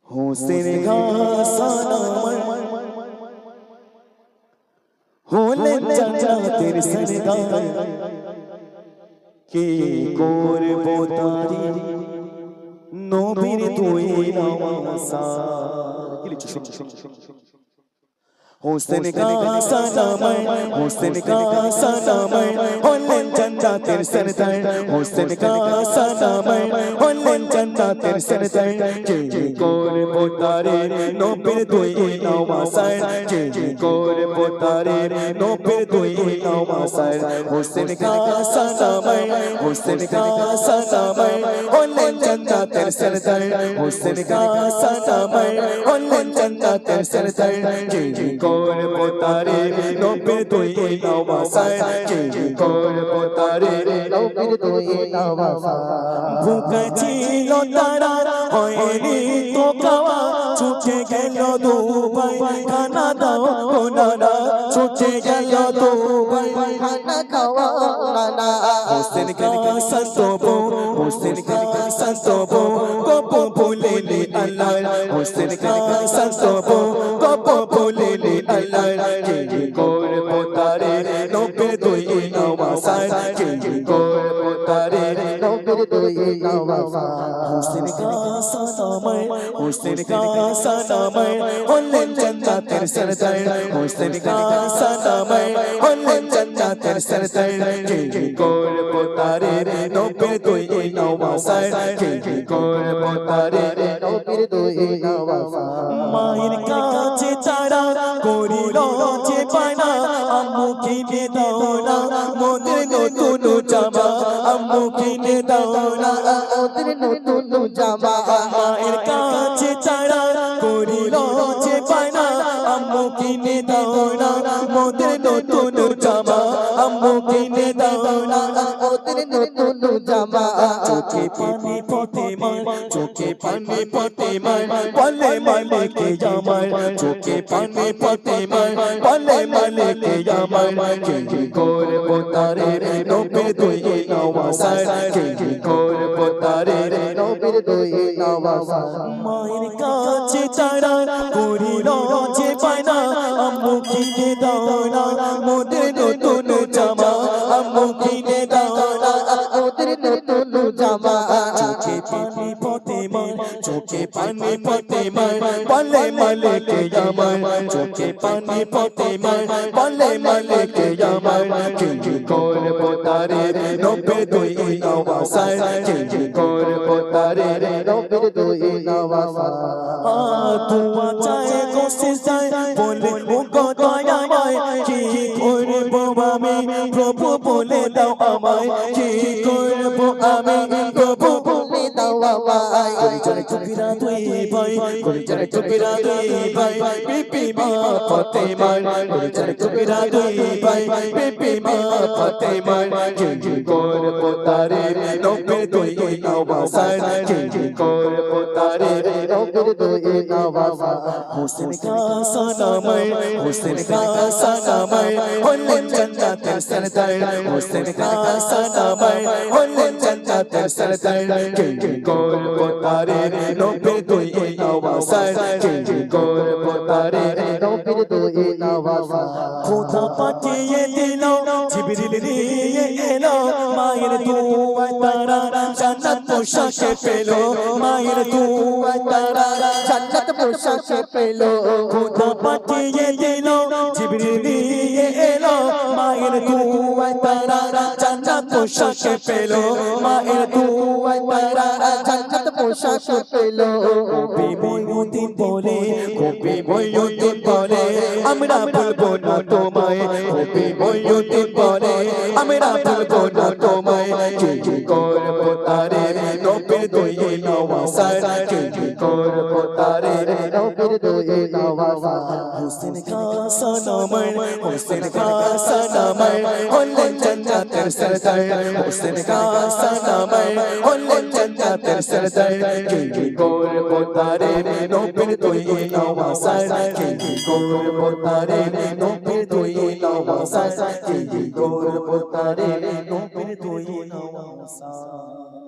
হোসেন গাসানামার হলেন জান্নাতের সরদার কে করব তারি নবীর দুই নওয়াসার কি লিখছো শুনো হোসেন গাসানামার হোসেন গাসানামার হলেন জান্নাতের সরদার হোসেন গাসানামার হলেন জান্নাতের সরদার কে করব তারি নবীর দুই নওয়াসার কে করব তারি নবীর দুই নওয়াসার হোসেন গাসানামার হোসেন গাসানামার হলেন জান্নাতের সরদার হোসেন গাসানামার হলেন জান্নাতের সরদার কে করব তারি নবীর দুই নওয়াসার কে করব তারি নবীর দুই নওয়াসার ভুকা ছিল তারা হয়নি তো খাওয়া ছুটে গেল দুবাই খানা দাও নানা ছুটে গেল দুবাই খানা খাওয়া নানা হোসেন গাসান তবু হোসেন গাসান তবু কব ভুলেনি আল্লাহ হোসেন গাসান তবু কব ভুলেনি আল্লাহ কে করব তারি নবীর দুই নওয়াসার কে করব তারি নবীর দুই নওয়াসার হোসেন গাসানামার হোসেন গাসানামার হলেন জান্নাতের সরদার হোসেন গাসানামার হলেন জান্নাতের সরদার কে করব তারি নবীর দুই নওয়াসার কে করব তারি নবীর দুই নওয়াসার মায়ের কাছে তারা করিল যে পানা আম্মু কিনে দাও না মোদের নতুন জামা আম্মু কিনে দাও না মোদের নতুন জামা মায়ের কাছে তারা করিল যে পানা আম্মু কিনে দাও না মোদের নতুন জামা আম্মু কিনে দাও না মোদের নতুন জামা চোখে পানি পথে মার চোখে পানি পথে মার বলে মালিকে আমার চোখে পানি পথে মার বলে মালিকে আমার কে করব তারি নবীর দুই নওয়াসার কে করব তারি নবীর দুই নওয়াসার মায়ের কাছে তারা করিল যে পানা আম্মু কিনে দাও না মোদের নতুন জামা আম্মু কিনে দাও না মোদের নতুন জামা চোখে পানি পথে মার চোখে পানি পথে মার বলে মালিকে আমার চোখে পানি পথে মার বলে মালিকে আমার কে করব তারি নবীর দুই নওয়াসার কে করব তারি নবীর দুই নওয়াসার তুয়া চায় কোশিশ যায় বলে ও গো দয়াময় কি করব আমি প্রভু বলে দাও আমায় কি করব আমি প্রভু বলে দাও আমায় কলিজার টুকরা দুই ভাই কলিজার টুকরা দুই ভাই বিপি মা ফাতেমার কলিজার টুকরা দুই ভাই বিপি মা ফাতেমার কে করব তারি নবীর দুই নওয়াসার কে করব তারি নবীর দুই নওয়াসার হোসেন গাসানামার হোসেন গাসানামার হলেন জান্নাতের সরদার হোসেন গাসানামার হলেন জান্নাতের সরদার কে করব তারি নবীর দুই নওয়াসার কে করব তারি নবীর দুই নওয়াসার খোদা পাঠিয়ে দিল জিবরিল নিয়ে এলো মায়ের দুয়ায় তারা জান্নাত পোশাকে পেল মায়ের দুয়ায় তারা জান্নাত পোশাকে পেল খোদা পাঠিয়ে দিল জিবরিল নিয়ে এলো মায়ের দুয়ায় তারা জান্নাত পোশাকে পেল মায়ের দুয়ায় তারা জান্নাত পোশাকে পেল কবি ময়ুদ্দিন বলে কবি ময়ুদ্দিন বলে আমরা বলবো না তোমায় কবি ময়ুদ্দিন বলে আমরা বলবো না তোমায় কে করব তারি নবীর দুই নওয়াসার কে করব তারি নবীর দুই নওয়াসার হোসেন গাসানামার হোসেন গাসানামার হলেন জান্নাতের সরদার হোসেন গাসানামার হলেন জান্নাতের সরদার কে করব তারি নবীর দুই নওয়াসার কে করব তারি নবীর দুই নওয়াসার কে করব তারি নবীর দুই নওয়াসার